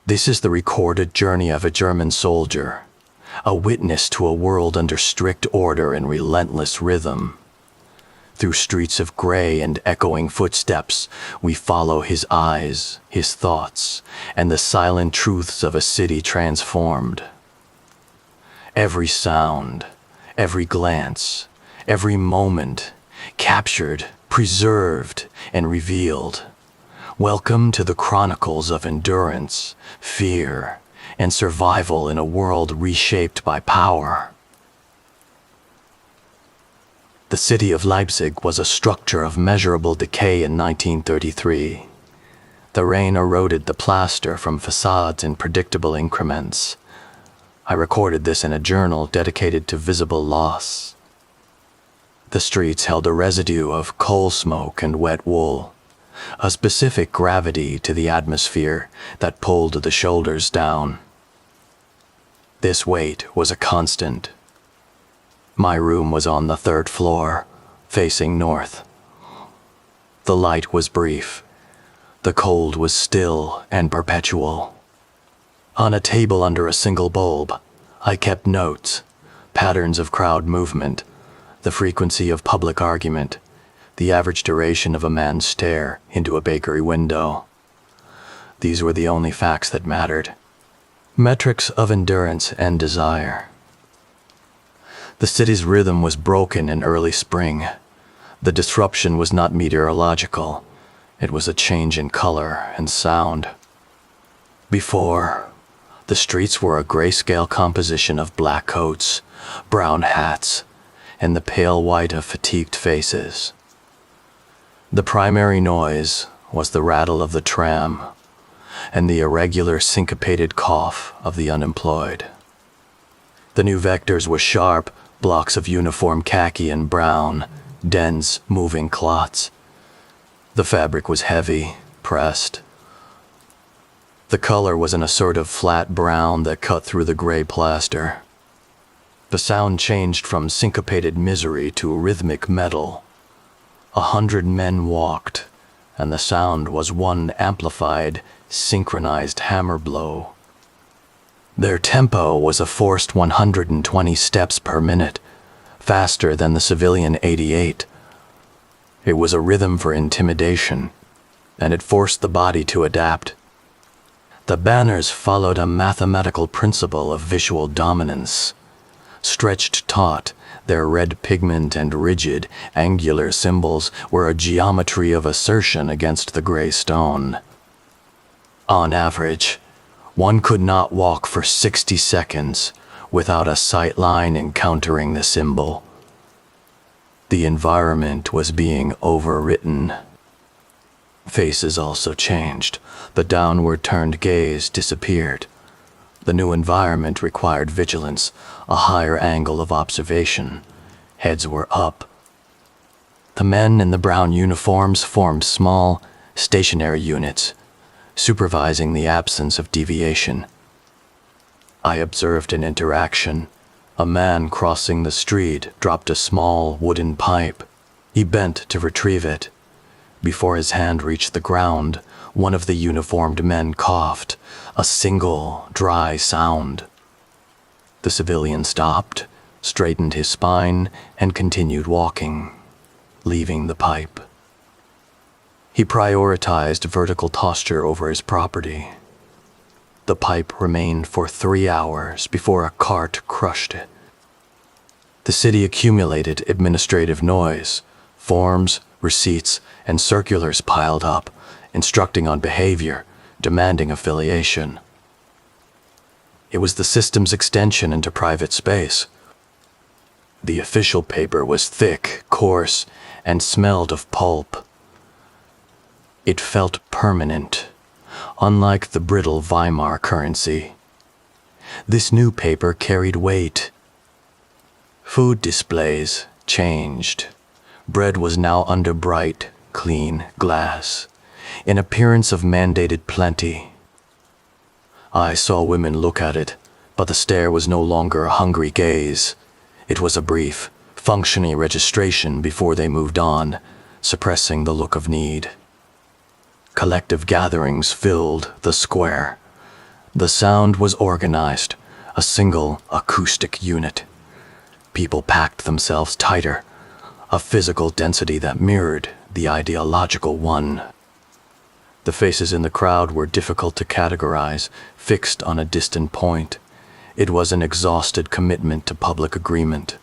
This is the recorded journey of a German soldier, a witness to a world under strict order and relentless rhythm. Through streets of gray and echoing footsteps, we follow his eyes, his thoughts, and the silent truths of a city transformed. Every sound, every glance, every moment, captured, preserved, and revealed. Welcome to the chronicles of endurance, fear, and survival in a world reshaped by power. The city of Leipzig was a structure of measurable decay in 1933. The rain eroded the plaster from facades in predictable increments. I recorded this in a journal dedicated to visible loss. The streets held a residue of coal smoke and wet wool, a specific gravity to the atmosphere that pulled the shoulders down. This weight was a constant. My room was on the third floor, facing north. The light was brief. The cold was still and perpetual. On a table under a single bulb, I kept notes, patterns of crowd movement, the frequency of public argument, the average duration of a man's stare into a bakery window. These were the only facts that mattered. Metrics of endurance and desire. The city's rhythm was broken in early spring. The disruption was not meteorological. It was a change in color and sound. Before, the streets were a grayscale composition of black coats, brown hats, and the pale white of fatigued faces. The primary noise was the rattle of the tram and the irregular syncopated cough of the unemployed. The new vectors were sharp blocks of uniform khaki and brown, dense, moving clots. The fabric was heavy, pressed. The color was an assorted flat brown that cut through the gray plaster. The sound changed from syncopated misery to rhythmic metal. 100 men walked, and the sound was one amplified, synchronized hammer blow. Their tempo was a forced 120 steps per minute, faster than the civilian 88. It was a rhythm for intimidation, and it forced the body to adapt. The banners followed a mathematical principle of visual dominance. Stretched taut, their red pigment and rigid, angular symbols were a geometry of assertion against the gray stone. On average, one could not walk for 60 seconds without a sight line encountering the symbol. The environment was being overwritten. Faces also changed. The downward turned gaze disappeared. The new environment required vigilance, a higher angle of observation. Heads were up. The men in the brown uniforms formed small, stationary units, supervising the absence of deviation. I observed an interaction. A man crossing the street dropped a small wooden pipe. He bent to retrieve it. Before his hand reached the ground, one of the uniformed men coughed, a single, dry sound. The civilian stopped, straightened his spine, and continued walking, leaving the pipe. He prioritized vertical posture over his property. The pipe remained for 3 hours before a cart crushed it. The city accumulated administrative noise, forms, receipts, and circulars piled up, instructing on behavior, demanding affiliation. It was the system's extension into private space. The official paper was thick, coarse, and smelled of pulp. It felt permanent, unlike the brittle Weimar currency. This new paper carried weight. Food displays changed. Bread was now under bright, clean glass, an appearance of mandated plenty. I saw women look at it, but the stare was no longer a hungry gaze. It was a brief, functioning registration before they moved on, suppressing the look of need. Collective gatherings filled the square. The sound was organized, a single acoustic unit. People packed themselves tighter, a physical density that mirrored the ideological one. The faces in the crowd were difficult to categorize, fixed on a distant point. It was an exhausted commitment to public agreement.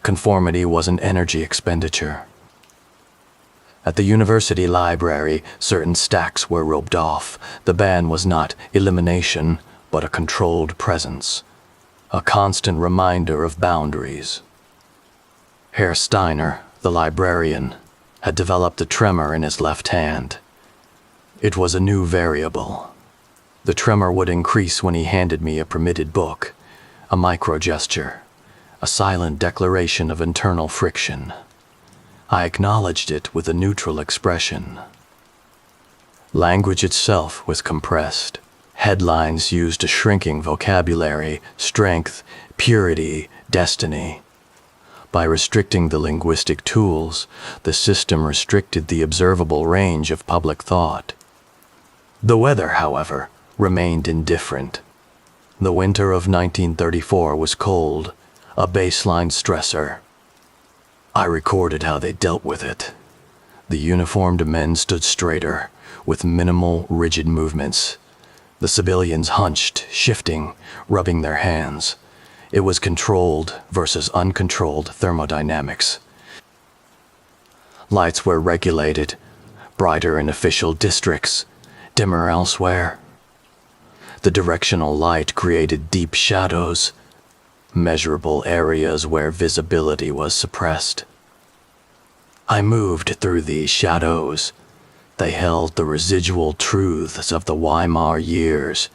Conformity was an energy expenditure. At the university library, certain stacks were roped off. The ban was not elimination, but a controlled presence, a constant reminder of boundaries. Herr Steiner, the librarian, had developed a tremor in his left hand. It was a new variable. The tremor would increase when he handed me a permitted book, a micro-gesture, a silent declaration of internal friction. I acknowledged it with a neutral expression. Language itself was compressed. Headlines used a shrinking vocabulary, strength, purity, destiny. By restricting the linguistic tools, the system restricted the observable range of public thought. The weather, however, remained indifferent. The winter of 1934 was cold, a baseline stressor. I recorded how they dealt with it. The uniformed men stood straighter, with minimal, rigid movements. The civilians hunched, shifting, rubbing their hands. It was controlled versus uncontrolled thermodynamics. Lights were regulated, brighter in official districts, dimmer elsewhere. The directional light created deep shadows, measurable areas where visibility was suppressed. I moved through these shadows. They held the residual truths of the Weimar years,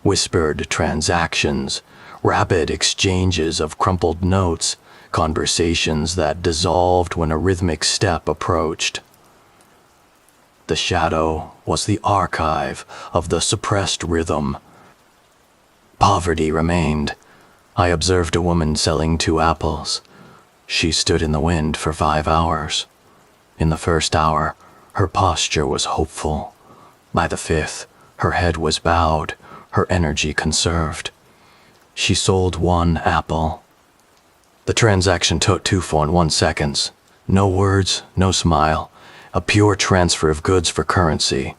whispered transactions, rapid exchanges of crumpled notes, conversations that dissolved when a rhythmic step approached. The shadow was the archive of the suppressed rhythm. Poverty remained. I observed a woman selling 2 apples. She stood in the wind for 5 hours. In the first hour, her posture was hopeful. By the 5th, her head was bowed, her energy conserved. She sold 1 apple. The transaction took 2.1 seconds. No words, no smile. A pure transfer of goods for currency.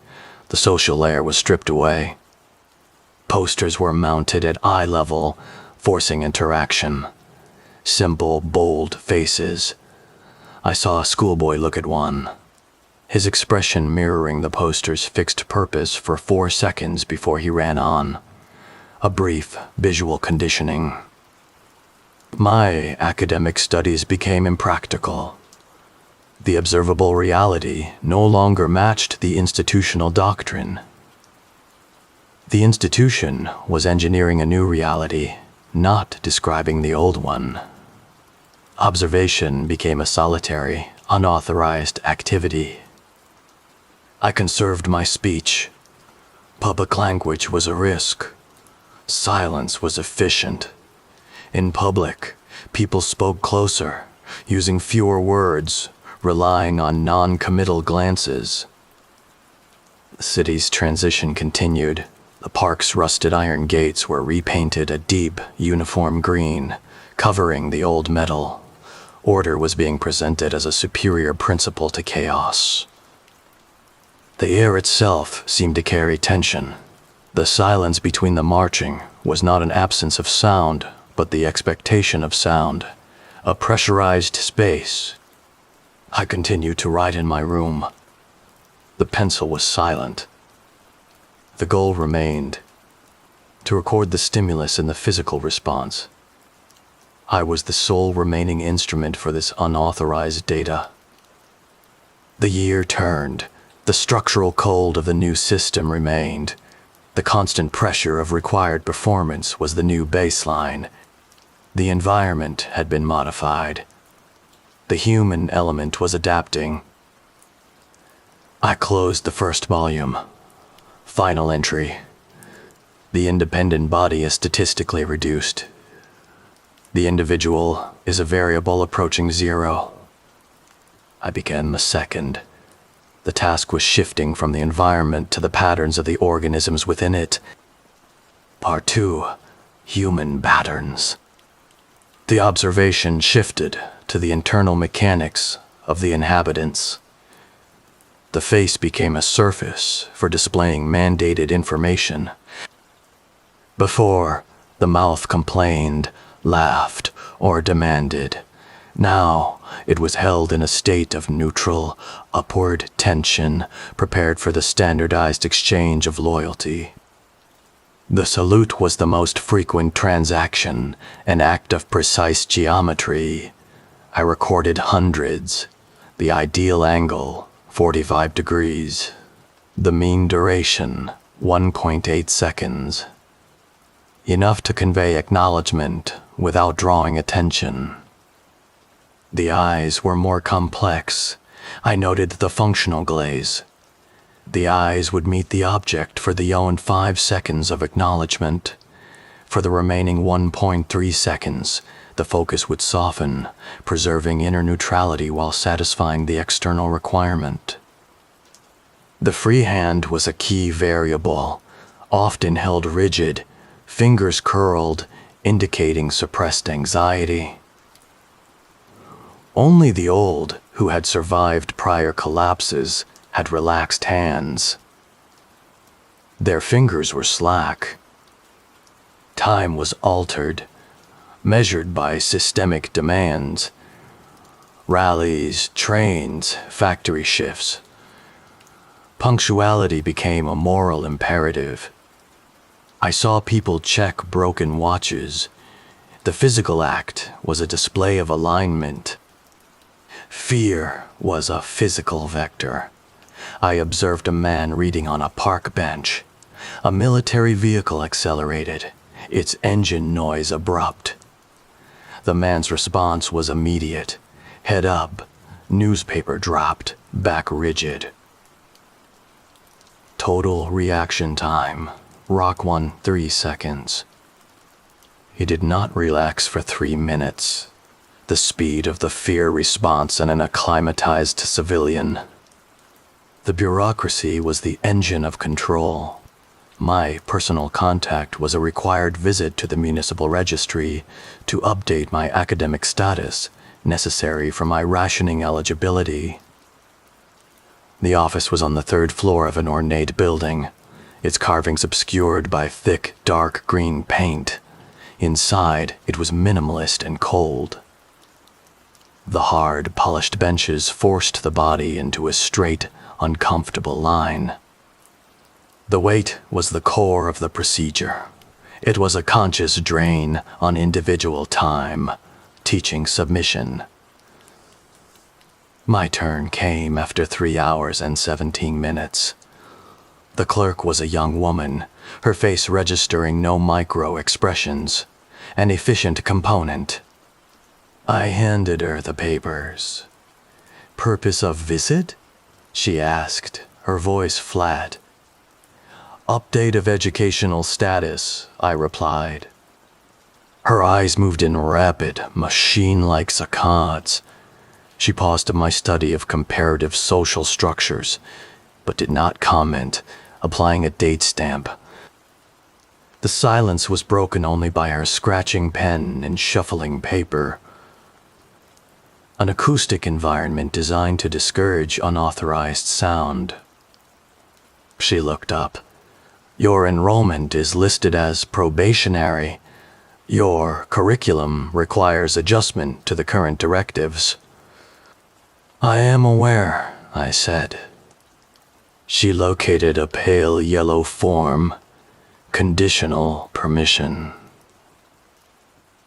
The social layer was stripped away. Posters were mounted at eye level, forcing interaction. Simple, bold faces. I saw a schoolboy look at one, his expression mirroring the poster's fixed purpose for 4 seconds before he ran on. A brief visual conditioning. My academic studies became impractical. The observable reality no longer matched the institutional doctrine. The institution was engineering a new reality, not describing the old one. Observation became a solitary, unauthorized activity. I conserved my speech. Public language was a risk. Silence was efficient. In public, people spoke closer, using fewer words, relying on non-committal glances. The city's transition continued. The park's rusted iron gates were repainted a deep, uniform green, covering the old metal. Order was being presented as a superior principle to chaos. The air itself seemed to carry tension. The silence between the marching was not an absence of sound, but the expectation of sound, a pressurized space. I continued to write in my room. The pencil was silent. The goal remained, to record the stimulus in the physical response. I was the sole remaining instrument for this unauthorized data. The year turned. The structural cold of the new system remained. The constant pressure of required performance was the new baseline. The environment had been modified. The human element was adapting. I closed the first volume. Final entry. The independent body is statistically reduced. The individual is a variable approaching 0. I began the second. The task was shifting from the environment to the patterns of the organisms within it. Part 2. Human Patterns. The observation shifted to the internal mechanics of the inhabitants. The face became a surface for displaying mandated information. Before, the mouth complained, laughed, or demanded. Now, it was held in a state of neutral, upward tension, prepared for the standardized exchange of loyalty. The salute was the most frequent transaction, an act of precise geometry. I recorded hundreds. The ideal angle, 45 degrees. The mean duration, 1.8 seconds. Enough to convey acknowledgement without drawing attention. The eyes were more complex. I noted the functional glaze. The eyes would meet the object for the own 5 seconds of acknowledgement. For the remaining 1.3 seconds, the focus would soften, preserving inner neutrality while satisfying the external requirement. The free hand was a key variable, often held rigid, fingers curled, indicating suppressed anxiety. Only the old, who had survived prior collapses, had relaxed hands. Their fingers were slack. Time was altered, measured by systemic demands. Rallies, trains, factory shifts. Punctuality became a moral imperative. I saw people check broken watches. The physical act was a display of alignment. Fear was a physical vector. I observed a man reading on a park bench. A military vehicle accelerated, its engine noise abrupt. The man's response was immediate. Head up, newspaper dropped, back rigid. Total reaction time, rock 1, 3 seconds. He did not relax for 3 minutes. The speed of the fear response in an acclimatized civilian. The bureaucracy was the engine of control. My personal contact was a required visit to the municipal registry to update my academic status, necessary for my rationing eligibility. The office was on the 3rd floor of an ornate building, its carvings obscured by thick, dark green paint. Inside, it was minimalist and cold. The hard, polished benches forced the body into a straight, uncomfortable line. The wait was the core of the procedure. It was a conscious drain on individual time, teaching submission. My turn came after 3 hours and 17 minutes. The clerk was a young woman, her face registering no micro-expressions, an efficient component. I handed her the papers. "Purpose of visit?" she asked, her voice flat. "Update of educational status," I replied. Her eyes moved in rapid, machine-like saccades. She paused in my study of comparative social structures, but did not comment, applying a date stamp. The silence was broken only by her scratching pen and shuffling paper. An acoustic environment designed to discourage unauthorized sound. She looked up. "Your enrollment is listed as probationary. Your curriculum requires adjustment to the current directives." "I am aware," I said. She located a pale yellow form, conditional permission.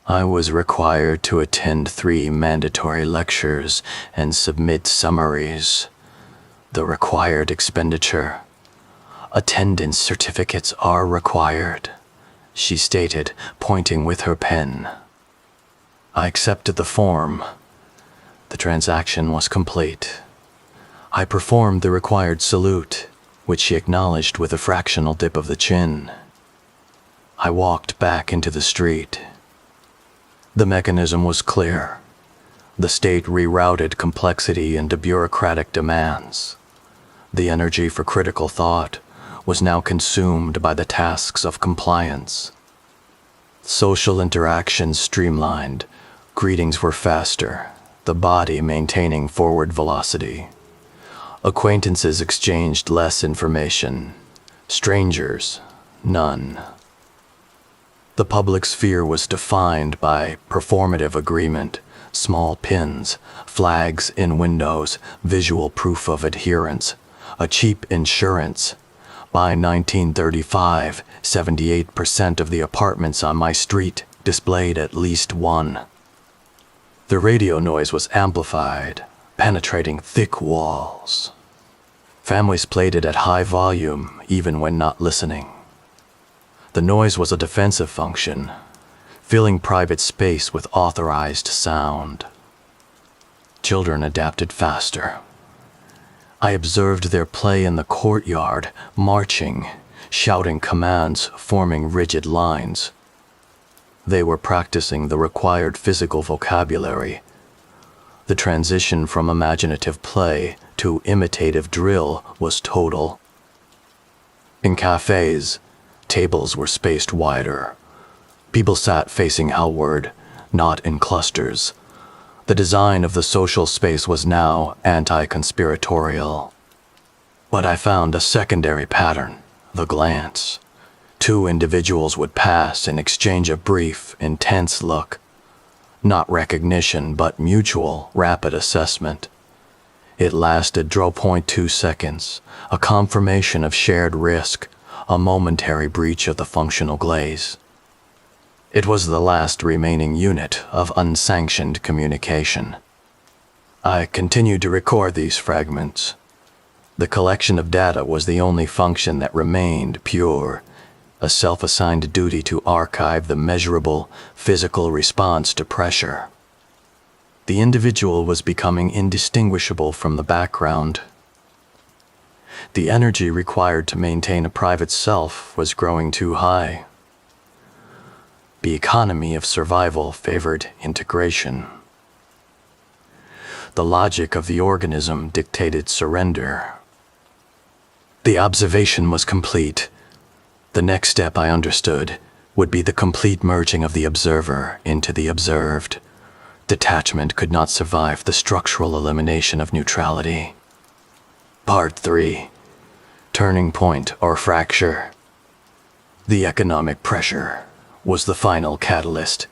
I was required to attend 3 mandatory lectures and submit summaries. The required expenditure. "Attendance certificates are required," she stated, pointing with her pen. I accepted the form. The transaction was complete. I performed the required salute, which she acknowledged with a fractional dip of the chin. I walked back into the street. The mechanism was clear. The state rerouted complexity into bureaucratic demands. The energy for critical thought was now consumed by the tasks of compliance. Social interactions streamlined, greetings were faster, the body maintaining forward velocity. Acquaintances exchanged less information, strangers, none. The public sphere was defined by performative agreement, small pins, flags in windows, visual proof of adherence, a cheap insurance. By 1935, 78% of the apartments on my street displayed at least one. The radio noise was amplified, penetrating thick walls. Families played it at high volume, even when not listening. The noise was a defensive function, filling private space with authorized sound. Children adapted faster. I observed their play in the courtyard, marching, shouting commands, forming rigid lines. They were practicing the required physical vocabulary. The transition from imaginative play to imitative drill was total. In cafes, tables were spaced wider. People sat facing outward, not in clusters. The design of the social space was now anti-conspiratorial. But I found a secondary pattern, the glance. Two individuals would pass and exchange a brief, intense look. Not recognition, but mutual, rapid assessment. It lasted 0.2 seconds, a confirmation of shared risk, a momentary breach of the functional glaze. It was the last remaining unit of unsanctioned communication. I continued to record these fragments. The collection of data was the only function that remained pure, a self-assigned duty to archive the measurable, physical response to pressure. The individual was becoming indistinguishable from the background. The energy required to maintain a private self was growing too high. The economy of survival favored integration. The logic of the organism dictated surrender. The observation was complete. The next step, I understood, would be the complete merging of the observer into the observed. Detachment could not survive the structural elimination of neutrality. Part 3. Turning point or fracture. The economic pressure was the final catalyst.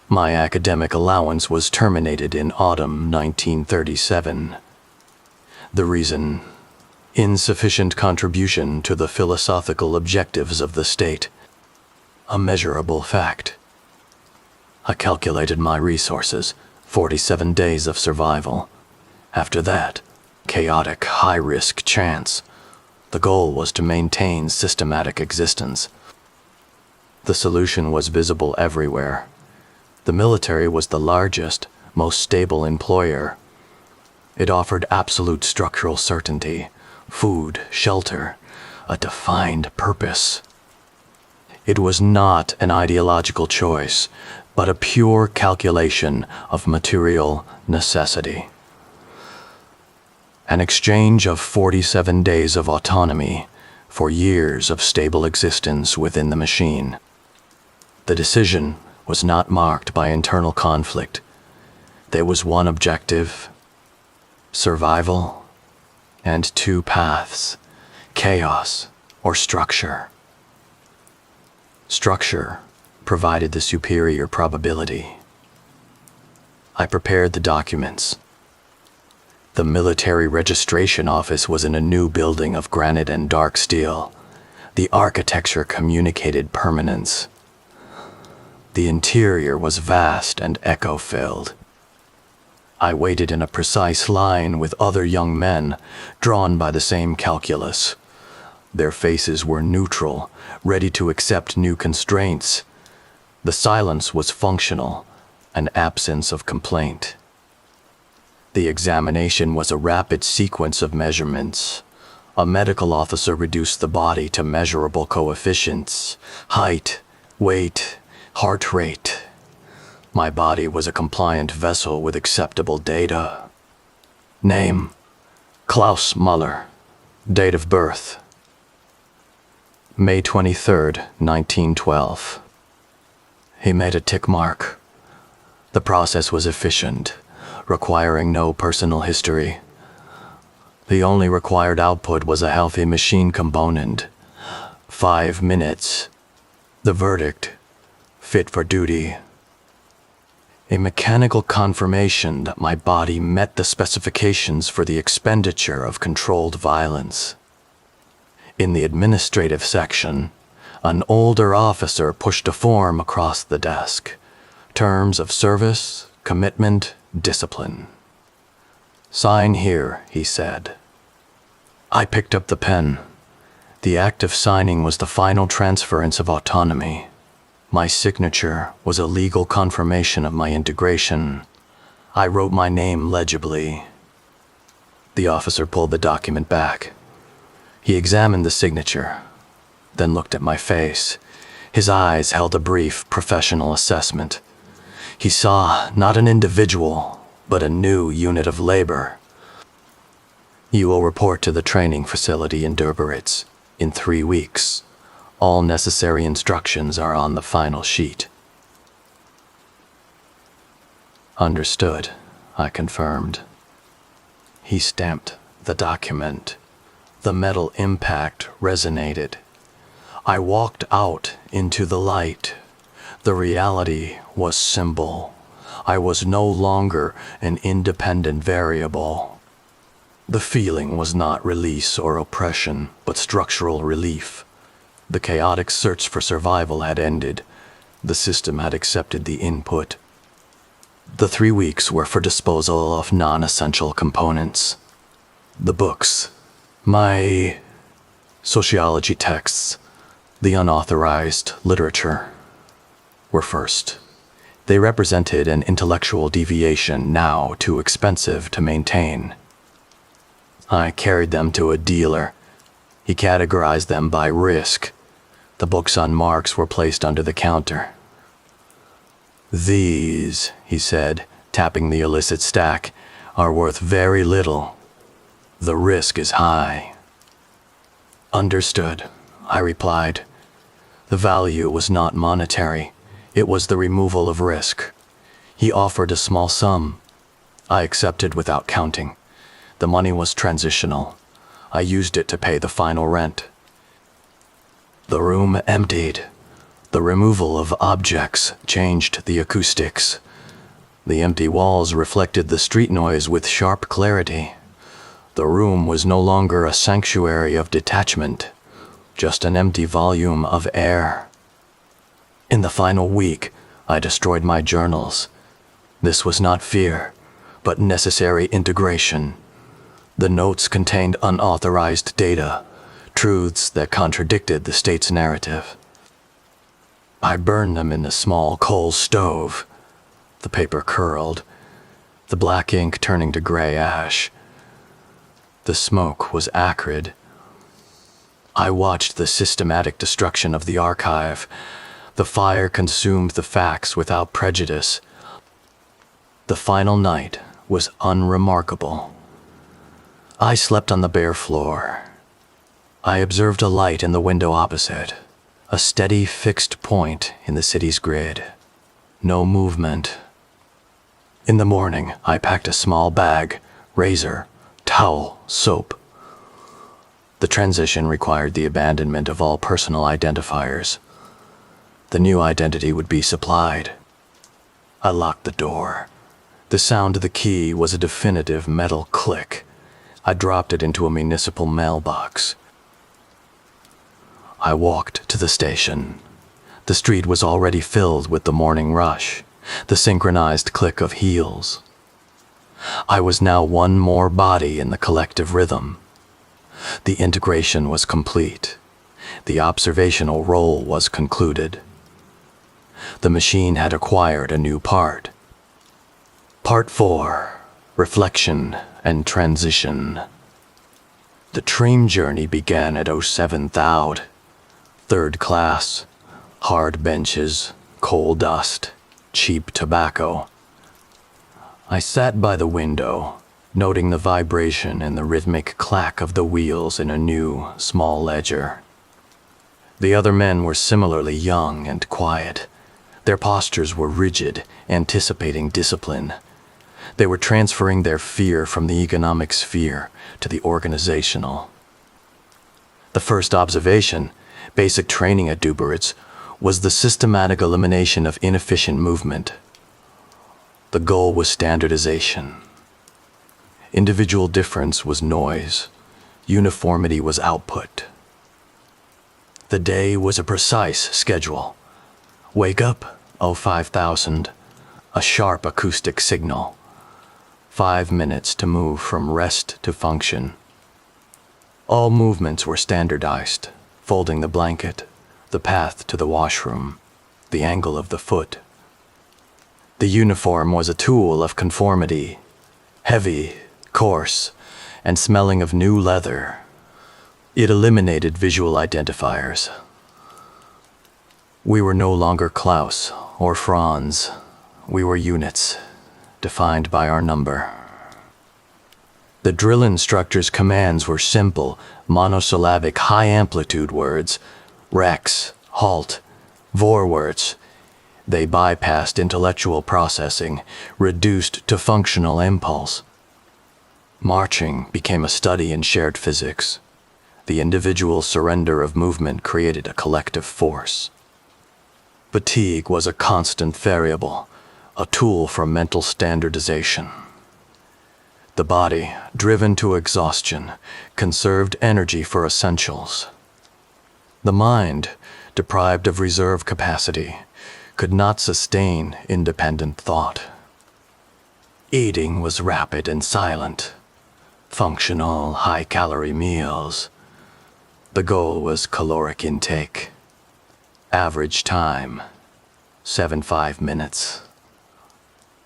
My academic allowance was terminated in autumn 1937. The reason: insufficient contribution to the philosophical objectives of the state. A measurable fact. I calculated my resources, 47 days of survival. After that, chaotic, high-risk chance. The goal was to maintain systematic existence. The solution was visible everywhere. The military was the largest, most stable employer. It offered absolute structural certainty, food, shelter, a defined purpose. It was not an ideological choice, but a pure calculation of material necessity. An exchange of 47 days of autonomy for years of stable existence within the machine. The decision was not marked by internal conflict. There was one objective: survival, and two paths: chaos or structure. Structure provided the superior probability. I prepared the documents. The military registration office was in a new building of granite and dark steel. The architecture communicated permanence. The interior was vast and echo-filled. I waited in a precise line with other young men, drawn by the same calculus. Their faces were neutral, ready to accept new constraints. The silence was functional, an absence of complaint. The examination was a rapid sequence of measurements. A medical officer reduced the body to measurable coefficients: height, weight, heart rate. My body was a compliant vessel with acceptable data. Name: Klaus Muller. Date of birth: May 23rd, 1912. He made a tick mark. The process was efficient, requiring no personal history. The only required output was a healthy machine component. 5 minutes. The verdict: fit for duty. A mechanical confirmation that my body met the specifications for the expenditure of controlled violence. In the administrative section, an older officer pushed a form across the desk. Terms of service, commitment, discipline. "Sign here," he said. I picked up the pen. The act of signing was the final transference of autonomy. My signature was a legal confirmation of my integration. I wrote my name legibly. The officer pulled the document back. He examined the signature, then looked at my face. His eyes held a brief professional assessment. He saw not an individual, but a new unit of labor. "You will report to the training facility in Durbaritz in 3 weeks. All necessary instructions are on the final sheet." "Understood," I confirmed. He stamped the document. The metal impact resonated. I walked out into the light. The reality was simple. I was no longer an independent variable. The feeling was not release or oppression, but structural relief. The chaotic search for survival had ended. The system had accepted the input. The 3 weeks were for disposal of non-essential components. The books, my sociology texts, the unauthorized literature, were first. They represented an intellectual deviation now too expensive to maintain. I carried them to a dealer. He categorized them by risk. The books on Marx were placed under the counter. "These," he said, tapping the illicit stack, "are worth very little. The risk is high." "Understood," I replied. The value was not monetary. It was the removal of risk. He offered a small sum. I accepted without counting. The money was transitional. I used it to pay the final rent. The room emptied. The removal of objects changed the acoustics. The empty walls reflected the street noise with sharp clarity. The room was no longer a sanctuary of detachment, just an empty volume of air. In the final week, I destroyed my journals. This was not fear, but necessary integration. The notes contained unauthorized data, truths that contradicted the state's narrative. I burned them in the small coal stove. The paper curled, the black ink turning to gray ash. The smoke was acrid. I watched the systematic destruction of the archive. The fire consumed the facts without prejudice. The final night was unremarkable. I slept on the bare floor. I observed a light in the window opposite, a steady fixed point in the city's grid. No movement. In the morning, I packed a small bag, razor, towel, soap. The transition required the abandonment of all personal identifiers. The new identity would be supplied. I locked the door. The sound of the key was a definitive metal click. I dropped it into a municipal mailbox. I walked to the station. The street was already filled with the morning rush, the synchronized click of heels. I was now one more body in the collective rhythm. The integration was complete. The observational role was concluded. The machine had acquired a new part. Part 4: Reflection and Transition. The train journey began at 07 Thou. Third class, hard benches, coal dust, cheap tobacco. I sat by the window, noting the vibration and the rhythmic clack of the wheels in a new, small ledger. The other men were similarly young and quiet. Their postures were rigid, anticipating discipline. They were transferring their fear from the economic sphere to the organizational. The first observation, basic training at WWII, was the systematic elimination of inefficient movement. The goal was standardization. Individual difference was noise. Uniformity was output. The day was a precise schedule. Wake up, 05,000, a sharp acoustic signal. 5 minutes to move from rest to function. All movements were standardized, folding the blanket, the path to the washroom, the angle of the foot. The uniform was a tool of conformity, heavy, coarse, and smelling of new leather. It eliminated visual identifiers. We were no longer Klaus or Franz. We were units, defined by our number. The drill instructor's commands were simple, monosyllabic, high-amplitude words, Rex, halt, Vorwärts. They bypassed intellectual processing, reduced to functional impulse. Marching became a study in shared physics. The individual surrender of movement created a collective force. Fatigue was a constant variable, a tool for mental standardization. The body, driven to exhaustion, conserved energy for essentials. The mind, deprived of reserve capacity, could not sustain independent thought. Eating was rapid and silent. Functional, high-calorie meals. The goal was caloric intake. Average time, 75 minutes.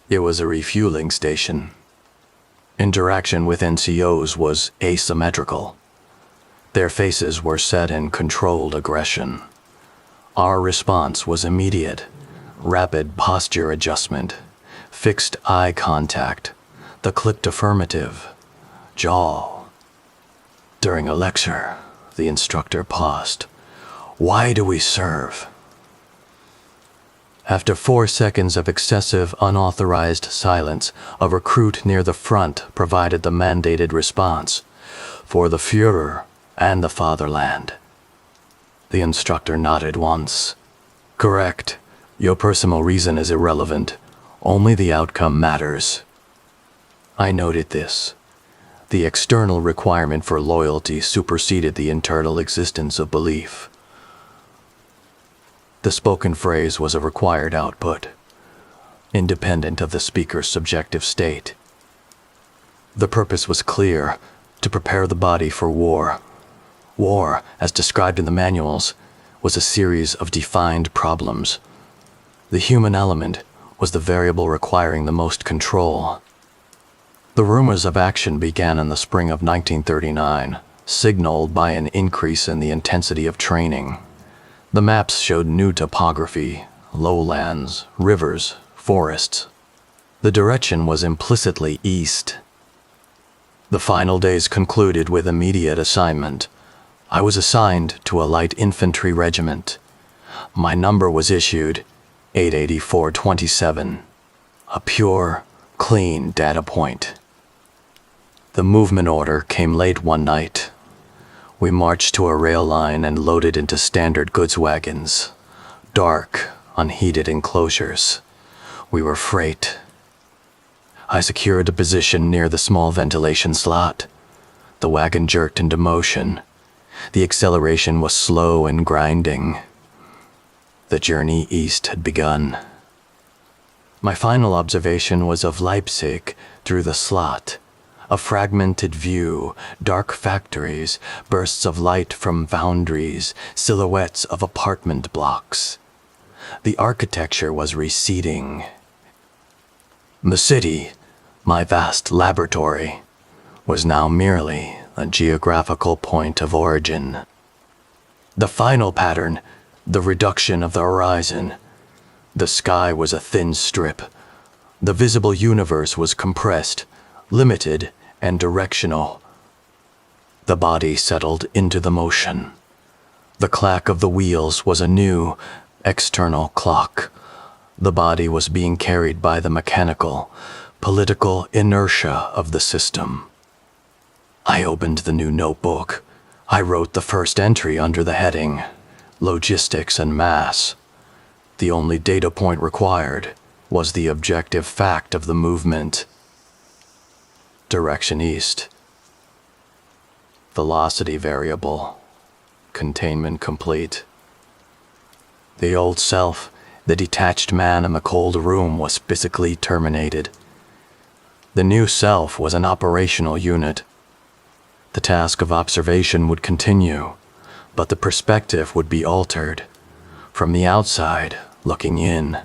It was a refueling station. Interaction with NCOs was asymmetrical. Their faces were set in controlled aggression. Our response was immediate, rapid posture adjustment, fixed eye contact, the clicked affirmative, jaw. During a lecture, the instructor paused. Why do we serve? After 4 seconds of excessive, unauthorized silence, a recruit near the front provided the mandated response. For the Führer and the fatherland. The instructor nodded once. Correct. Your personal reason is irrelevant. Only the outcome matters. I noted this. The external requirement for loyalty superseded the internal existence of belief. The spoken phrase was a required output, independent of the speaker's subjective state. The purpose was clear, to prepare the body for war. War, as described in the manuals, was a series of defined problems. The human element was the variable requiring the most control. The rumors of action began in the spring of 1939, signaled by an increase in the intensity of training. The maps showed new topography, lowlands, rivers, forests. The direction was implicitly east. The final days concluded with immediate assignment. I was assigned to a light infantry regiment. My number was issued 88427, a pure, clean data point. The movement order came late one night. We marched to a rail line and loaded into standard goods wagons. Dark, unheated enclosures. We were freight. I secured a position near the small ventilation slot. The wagon jerked into motion. The acceleration was slow and grinding. The journey east had begun. My final observation was of Leipzig through the slot. A fragmented view, dark factories, bursts of light from foundries, silhouettes of apartment blocks. The architecture was receding. The city, my vast laboratory, was now merely a geographical point of origin. The final pattern, the reduction of the horizon. The sky was a thin strip. The visible universe was compressed, limited, and directional. The body settled into the motion. The clack of the wheels was a new, external clock. The body was being carried by the mechanical, political inertia of the system. I opened the new notebook. I wrote the first entry under the heading, Logistics and Mass. The only data point required was the objective fact of the movement. Direction east. Velocity variable. Containment complete. The old self, the detached man in the cold room, was physically terminated. The new self was an operational unit. The task of observation would continue, but the perspective would be altered. From the outside, looking in,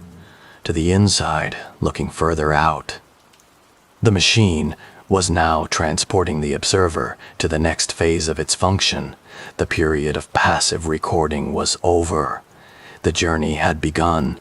to the inside, looking further out. The machine was now transporting the observer to the next phase of its function. The period of passive recording was over. The journey had begun.